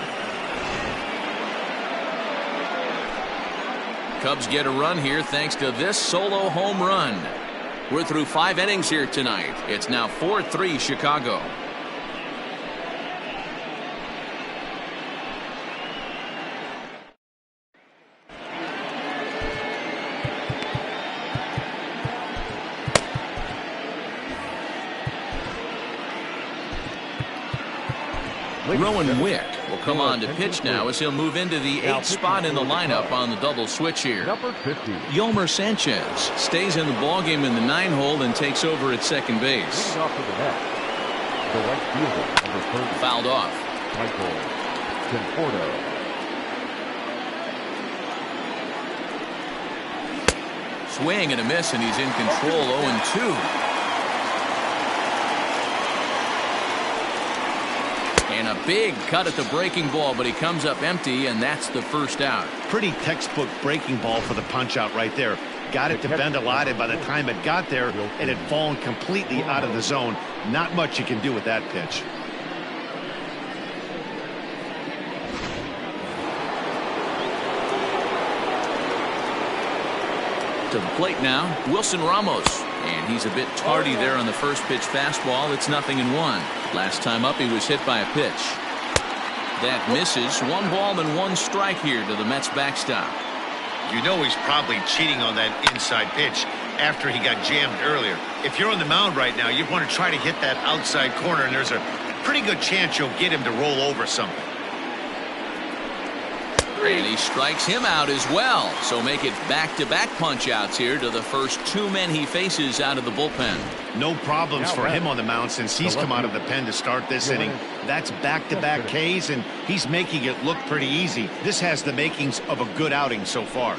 Cubs get a run here thanks to this solo home run. We're through 5 innings here tonight. It's now 4-3 Chicago. Rowan Wick will come on to pitch now as he'll move into the 8th spot in the lineup on the double switch here. Number 50. Yolmer Sanchez stays in the ballgame in the 9-hole and takes over at second base. Off to the net. The right fielder, number 30. Fouled off. Michael Conforto. Swing and a miss, and he's in control. 0-2. And a big cut at the breaking ball, but he comes up empty, and that's the first out. Pretty textbook breaking ball for the punch out right there. Got it to bend a lot, and by the time it got there, it had fallen completely out of the zone. Not much you can do with that pitch. To the plate now, Wilson Ramos. And he's a bit tardy there on the first pitch fastball. It's 0-1. Last time up, he was hit by a pitch. That misses. 1 ball and 1 strike here to the Mets backstop. You know he's probably cheating on that inside pitch after he got jammed earlier. If you're on the mound right now, you want to try to hit that outside corner, and there's a pretty good chance you'll get him to roll over something. And he strikes him out as well. So make it back-to-back punch-outs here to the first 2 men he faces out of the bullpen. No problems for him on the mound since he's come out of the pen to start this inning. That's back-to-back Ks, and he's making it look pretty easy. This has the makings of a good outing so far.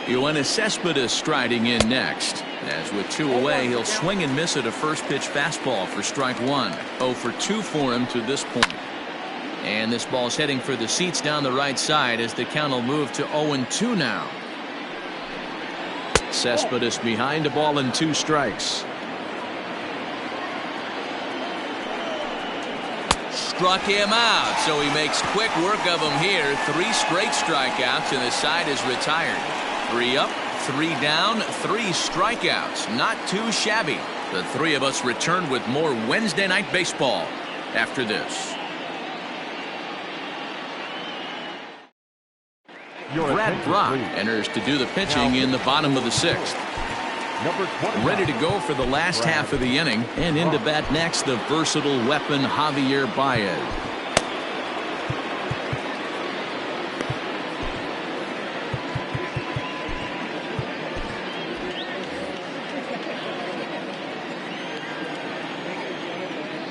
Yoenis Cespedes striding in next. As with 2 away, he'll swing and miss at a first pitch fastball for strike 1. 0 for 2 for him to this point. And this ball's heading for the seats down the right side as the count will move to 0-2 now. Cespedes behind a ball and 2 strikes. Struck him out, so he makes quick work of him here. 3 straight strikeouts, and the side is retired. 3 up, 3 down, 3 strikeouts. Not too shabby. The 3 of us return with more Wednesday Night Baseball after this. Brad Brock enters to do the pitching in the bottom of the 6th. Ready to go for the last half of the inning, and into bat next, the versatile weapon Javier Baez.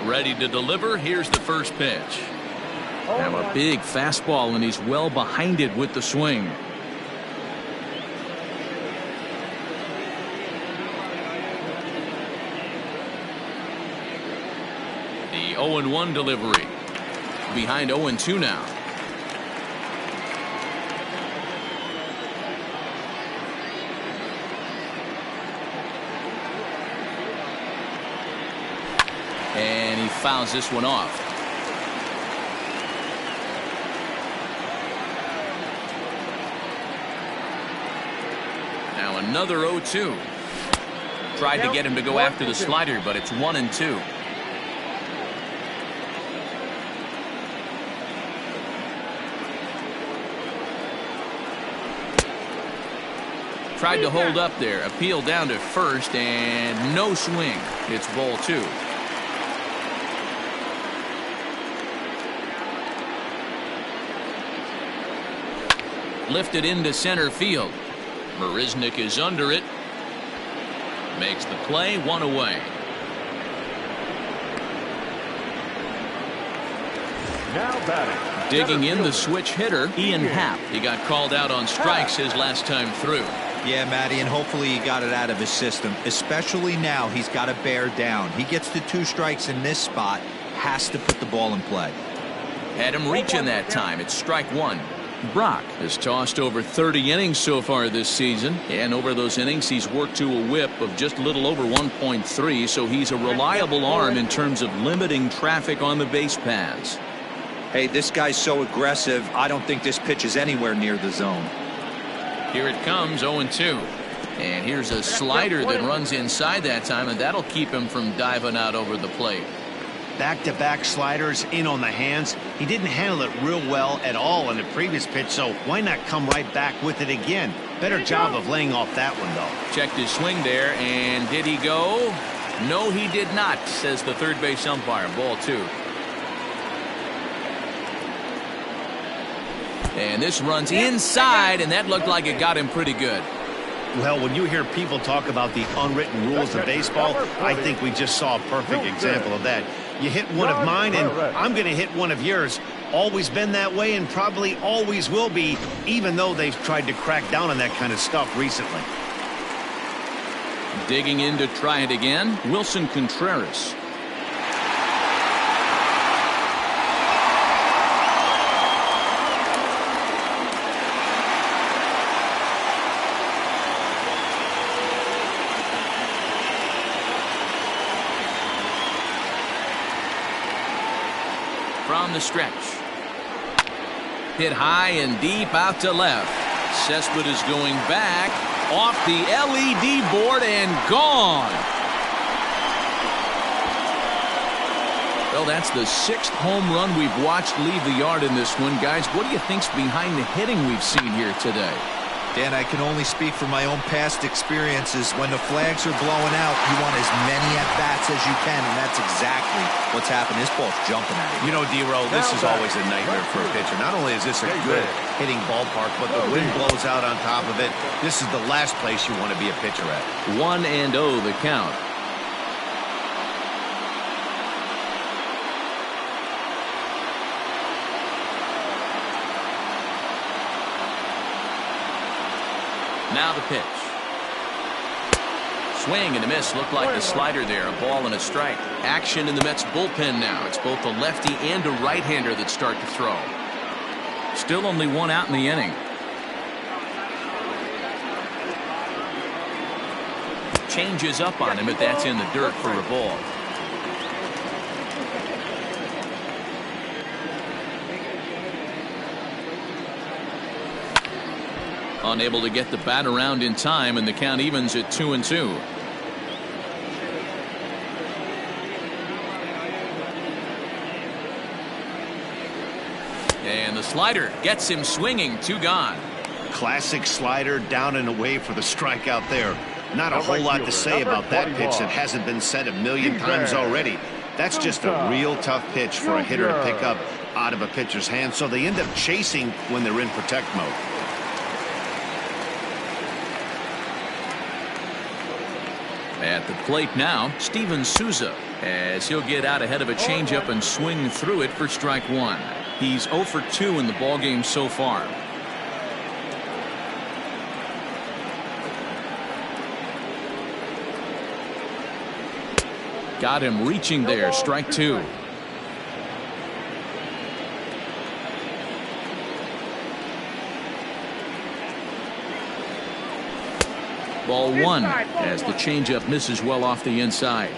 Ready to deliver. Here's the first pitch. Now a big fastball, and he's well behind it with the swing. The 0-1 delivery. Behind 0-2 now. And he fouls this one off. Now another 0-2. Tried to get him to go after the slider, but it's 1-2. Tried to hold up there. Appeal down to first, and no swing. It's ball 2. Lifted into center field. Marisnick is under it. Makes the play, 1 away. Now batting. Digging in the switch hitter, Ian Happ. He got called out on strikes his last time through. Yeah, Matty, and hopefully he got it out of his system. Especially now, he's got to bear down. He gets the 2 strikes in this spot, has to put the ball in play. Had him reaching that time. It's strike 1. Brock has tossed over 30 innings so far this season, and over those innings he's worked to a whip of just a little over 1.3, so he's a reliable arm in terms of limiting traffic on the base paths. Hey, this guy's so aggressive, I don't think this pitch is anywhere near the zone. Here it comes, 0-2. And here's a slider that runs inside that time, and that'll keep him from diving out over the plate. Back-to-back sliders in on the hands. He didn't handle it real well at all in the previous pitch, so why not come right back with it again? Better job of laying off that one, though. Checked his swing there, and did he go? No, he did not, says the third base umpire. Ball 2. And this runs inside, and that looked like it got him pretty good. Well, when you hear people talk about the unwritten rules of baseball, I think we just saw a perfect example of that. You hit one of mine, and I'm going to hit one of yours. Always been that way, and probably always will be, even though they've tried to crack down on that kind of stuff recently. Digging in to try it again, Wilson Contreras. From the stretch. Hit high and deep out to left. Cespedes going back off the LED board and gone. Well, that's the 6th home run we've watched leave the yard in this one. Guys, what do you think's behind the hitting we've seen here today? Dan, I can only speak from my own past experiences. When the flags are blowing out, you want as many at-bats as you can, and that's exactly what's happened. This ball's jumping at you. You know, D-Row, this is always a nightmare for a pitcher. Not only is this a good hitting ballpark, but the wind blows out on top of it. This is the last place you want to be a pitcher at. 1-0 the count. Now the pitch. Swing and a miss. Looked like the slider there. A ball and a strike. Action in the Mets bullpen now. It's both a lefty and a right-hander that start to throw. Still only 1 out in the inning. Changes up on him, but that's in the dirt for a ball. Unable to get the bat around in time, and the count evens at 2-2. And the slider gets him swinging. 2 gone. Classic slider down and away for the strikeout there. Not a whole lot to say about that pitch that hasn't been said a million times already. That's just a real tough pitch for a hitter to pick up out of a pitcher's hand, so they end up chasing when they're in protect mode. At the plate now, Steven Souza, as he'll get out ahead of a changeup and swing through it for strike 1. He's 0 for 2 in the ballgame so far. Got him reaching there, strike 2. Ball 1 as the changeup misses well off the inside.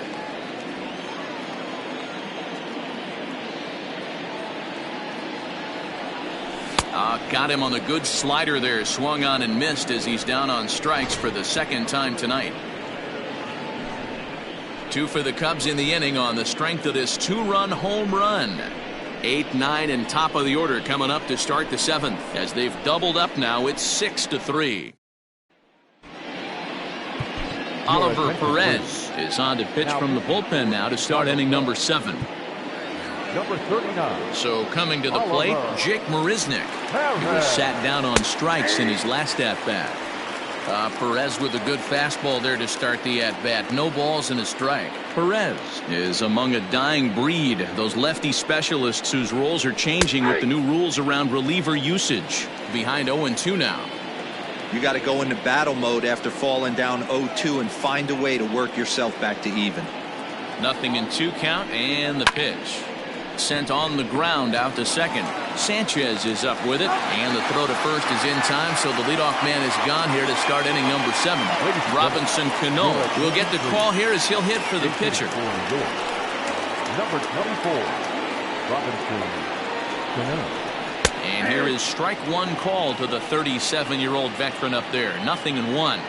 Got him on the good slider there. Swung on and missed as he's down on strikes for the 2nd time tonight. Two for the Cubs in the inning on the strength of this two-run home run. 8, 9, and top of the order coming up to start the 7th. As they've doubled up now, it's 6-3. Oliver Perez is on to pitch from the bullpen now to start inning number 7. Number 39. So coming to the plate, Jake Marisnick. He was sat down on strikes in his last at-bat. Perez with a good fastball there to start the at-bat. No balls and a strike. Perez is among a dying breed. Those lefty specialists whose roles are changing with the new rules around reliever usage. Behind 0-2 now. You got to go into battle mode after falling down 0-2 and find a way to work yourself back to even. 0-2 count, and the pitch. Sent on the ground out to second. Sanchez is up with it, and the throw to first is in time, so the leadoff man is gone here to start inning number 7. Robinson Cano will get the call here as he'll hit for the pitcher. Number 24, Robinson Cano. And here is strike one call to the 37-year-old veteran up there. 0-1.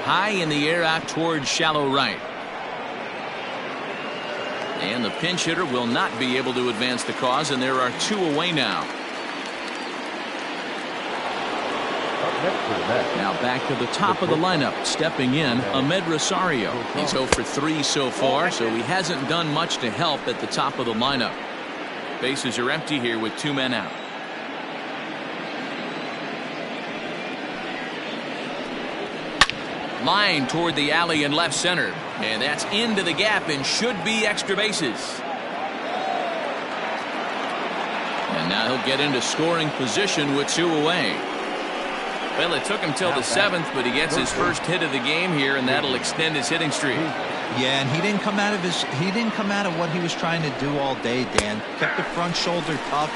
High in the air out towards shallow right. And the pinch hitter will not be able to advance the cause, and there are 2 away now. Now back to the top of the lineup. Stepping in, Ahmed Rosario. He's 0 for 3 so far, so he hasn't done much to help at the top of the lineup. Bases are empty here with 2 men out. Line toward the alley in left center, and that's into the gap and should be extra bases. And now he'll get into scoring position with 2 away. Well, it took him till the 7th, but he gets his first hit of the game here, and that'll extend his hitting streak. Yeah, and he didn't come out of what he was trying to do all day, Dan. Kept the front shoulder tough,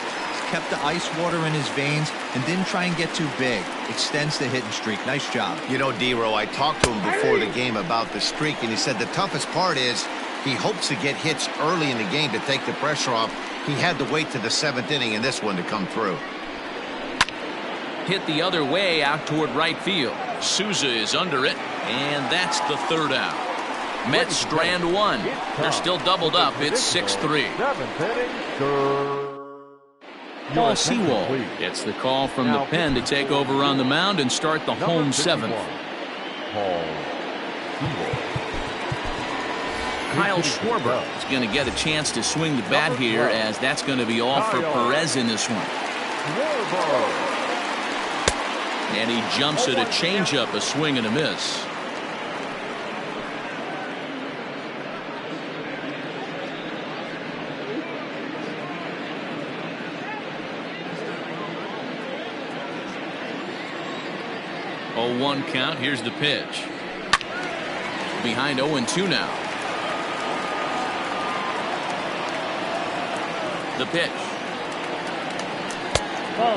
kept the ice water in his veins, and didn't try and get too big. Extends the hitting streak. Nice job. You know, D-Row, I talked to him before the game about the streak, and he said the toughest part is he hopes to get hits early in the game to take the pressure off. He had to wait to the 7th inning in this one to come through. Hit the other way out toward right field. Souza is under it, and that's the 3rd out. Mets strand 1. They're still doubled up. It's 6-3. Paul Sewald gets the call from the pen to take over on the mound and start the home 7th. Kyle Schwarber is going to get a chance to swing the bat here, as that's going to be all for Perez in this one. And he jumps at a changeup, a swing and a miss. Oh, 1 count. Here's the pitch. Behind 0-2 now. The pitch.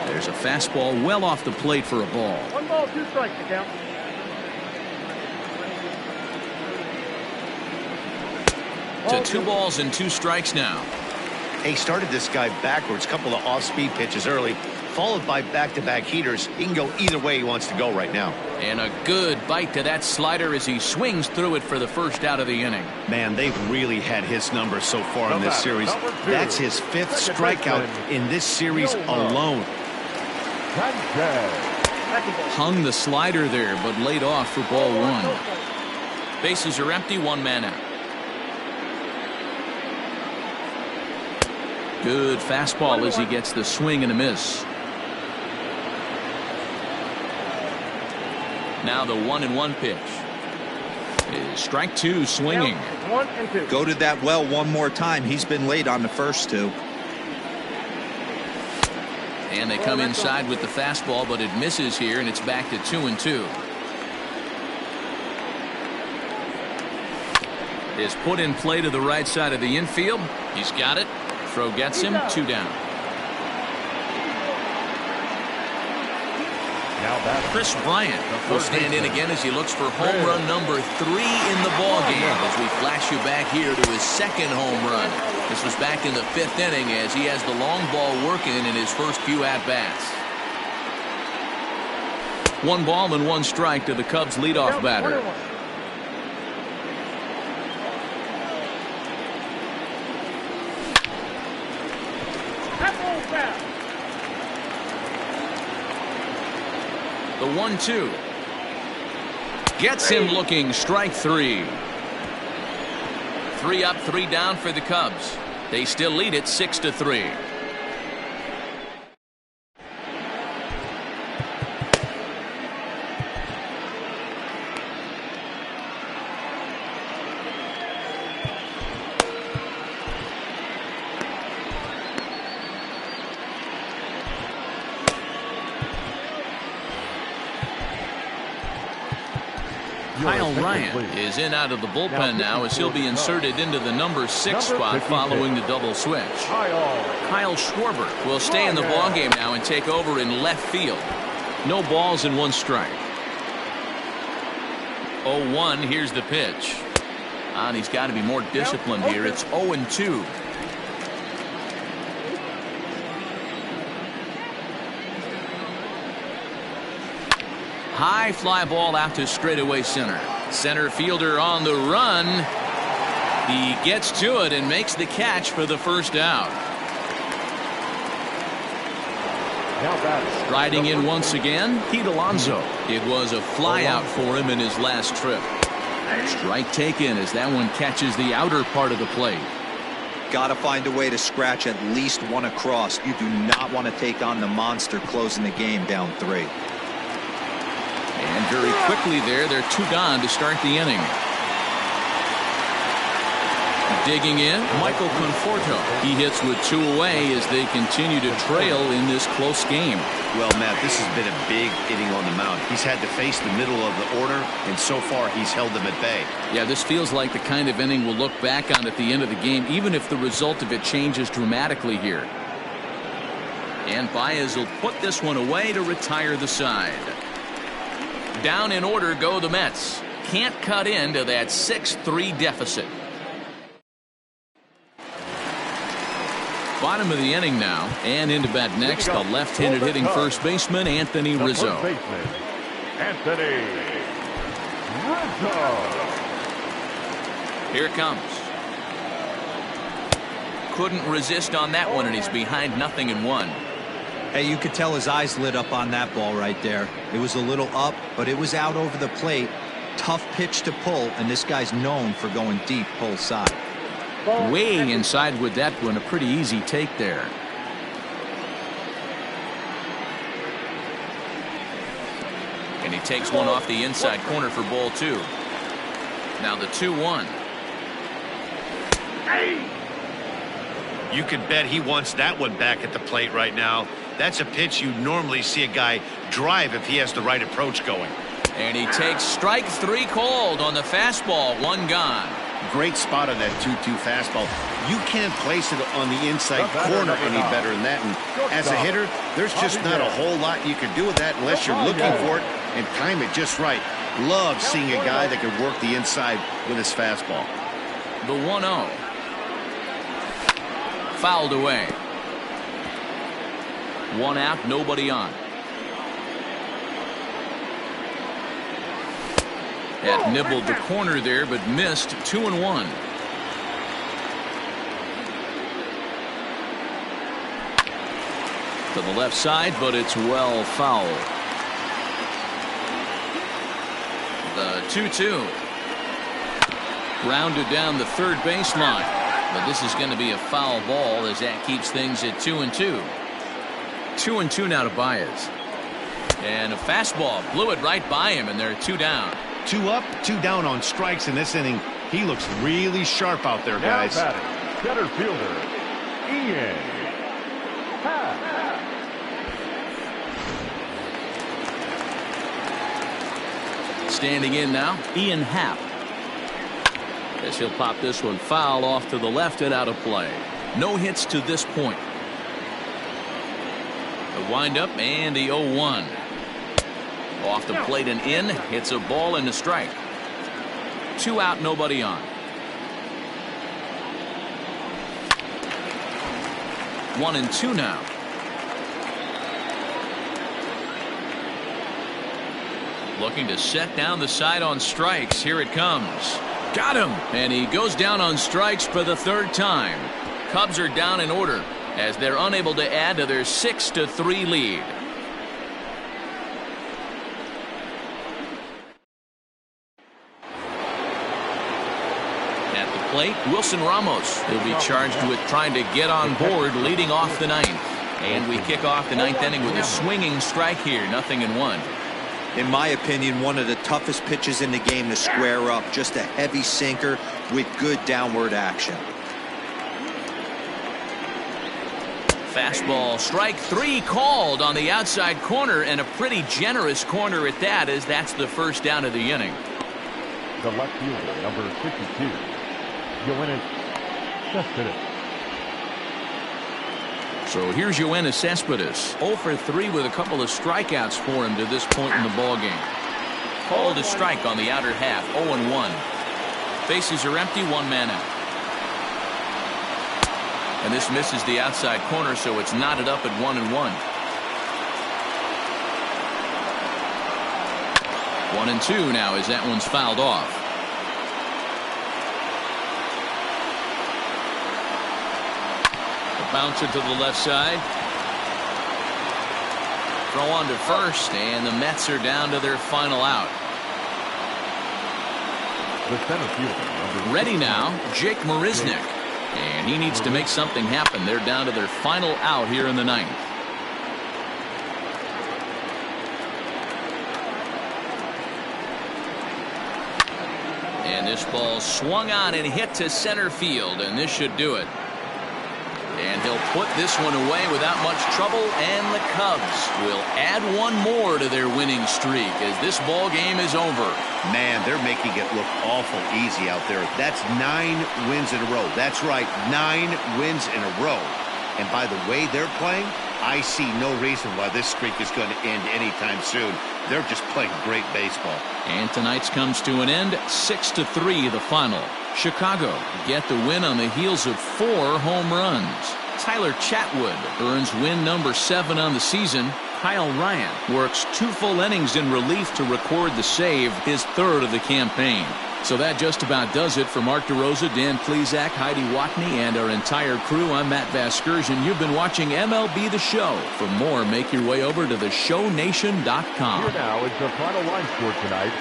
There's a fastball well off the plate for a ball. 1 ball, 2 strikes to count. To 2 balls and 2 strikes now. He started this guy backwards, couple of off-speed pitches early, followed by back-to-back heaters. He can go either way he wants to go right now. And a good bite to that slider as he swings through it for the 1st out of the inning. Man, they've really had his number so far in this series. That's his 5th strikeout in this series alone. Hung the slider there, but laid off for ball 1. Bases are empty, 1 man out. Good fastball as he gets the swing and a miss. Now the 1-1 pitch is strike 2, swinging. 1-2. Go to that well one more time. He's been late on the first 2. And they come inside with the fastball, but it misses here, and it's back to 2-2. Is put in play to the right side of the infield. He's got it. Throw gets him. 2 down. Chris Bryant will stand in again as he looks for home run number 3 in the ballgame, as we flash you back here to his 2nd home run. This was back in the 5th inning, as he has the long ball working in his first few at-bats. 1 ball and 1 strike to the Cubs leadoff batter. The 1-2 gets him looking. Strike 3. 3 up, 3 down for the Cubs. They still lead it 6-3. Kyle Ryan is in out of the bullpen now as he'll be inserted into the number 6 spot following the double switch. Kyle Schwarber will stay in the ballgame now and take over in left field. No balls and 1 strike. 0-1. Here's the pitch. And he's got to be more disciplined here. It's 0-2. High fly ball out to straightaway center. Center fielder on the run. He gets to it and makes the catch for the first out. Riding in once again, Pete Alonso. It was a fly out for him in his last trip. Strike taken as that one catches the outer part of the plate. Got to find a way to scratch at least 1 across. You do not want to take on the monster closing the game down 3. And very quickly there, they're 2 gone to start the inning. Digging in, Michael Conforto. He hits with 2 away as they continue to trail in this close game. Well, Matt, this has been a big inning on the mound. He's had to face the middle of the order, and so far he's held them at bay. Yeah, this feels like the kind of inning we'll look back on at the end of the game, even if the result of it changes dramatically here. And Baez will put this one away to retire the side. Down in order go the Mets. Can't cut into that 6-3 deficit. Bottom of the inning now, and into bat next, the left-handed hitting first baseman Anthony Rizzo. Anthony Rizzo. Here it comes. Couldn't resist on that one, and he's behind 0-1. Hey, you could tell his eyes lit up on that ball right there. It was a little up, but it was out over the plate. Tough pitch to pull, and this guy's known for going deep pull side. Way inside with that one. A pretty easy take there. And he takes one off the inside corner for ball 2. Now the 2-1. You can bet he wants that one back at the plate right now. That's a pitch you normally see a guy drive if he has the right approach going. And he takes strike 3 called on the fastball. 1 gone. Great spot on that 2-2 fastball. You can't place it on the inside corner any better than that. And as a hitter, there's just not a whole lot you can do with that unless you're looking for it and time it just right. Love seeing a guy that can work the inside with his fastball. The 1-0. Fouled away. 1 out, nobody on. That nibbled the corner there, but missed. 2-1. To the left side, but it's well fouled. The 2-2. Grounded down the third baseline. But this is going to be a foul ball as that keeps things at 2-2. 2-2 now to Baez. And a fastball blew it right by him, and they're 2 down. 2 up, 2 down on strikes in this inning. He looks really sharp out there, guys. Center fielder, Ian Happ. Standing in now, Ian Happ. As he'll pop this one foul off to the left and out of play. No hits to this point. The windup and the 0-1. Off the plate and in. Hits a ball and a strike. 2 out, nobody on. 1-2 now. Looking to set down the side on strikes. Here it comes. Got him. And he goes down on strikes for the third time. Cubs are down in order as they're unable to add to their 6-3 lead. At the plate, Wilson Ramos. He'll be charged with trying to get on board leading off the ninth. And we kick off the ninth inning with a swinging strike here, 0-1. In my opinion, one of the toughest pitches in the game to square up. Just a heavy sinker with good downward action. Fastball, strike 3 called on the outside corner, and a pretty generous corner at that, as that's the first down of the inning. The left fielder, number 52, Yoenis Cespedes. So here's Yoenis Cespedes, 0 for 3 with a couple of strikeouts for him to this point in the ballgame. Called a strike on the outer half, 0-1. Bases are empty, 1 man out. And this misses the outside corner, so it's knotted up at 1-1. 1-2 now as that one's fouled off. Bouncer to the left side. Throw on to first, and the Mets are down to their final out. The center fielder, Ready now, Jake Marisnick. And he needs to make something happen. They're down to their final out here in the ninth. And this ball swung on and hit to center field, and this should do it. And he'll put this one away without much trouble, and the Cubs will add one more to their winning streak as this ball game is over. Man, they're making it look awful easy out there. That's 9 wins in a row. That's right, 9 wins in a row. And by the way they're playing, I see no reason why this streak is going to end anytime soon. They're just playing great baseball. And tonight's comes to an end, 6-3 the final. Chicago get the win on the heels of 4 home runs. Tyler Chatwood earns win number 7 on the season. Kyle Ryan works 2 full innings in relief to record the save, his 3rd of the campaign. So that just about does it for Mark DeRosa, Dan Plesac, Heidi Watney, and our entire crew. I'm Matt Vasgersian. You've been watching MLB The Show. For more, make your way over to theshownation.com. Here now is the final line score tonight.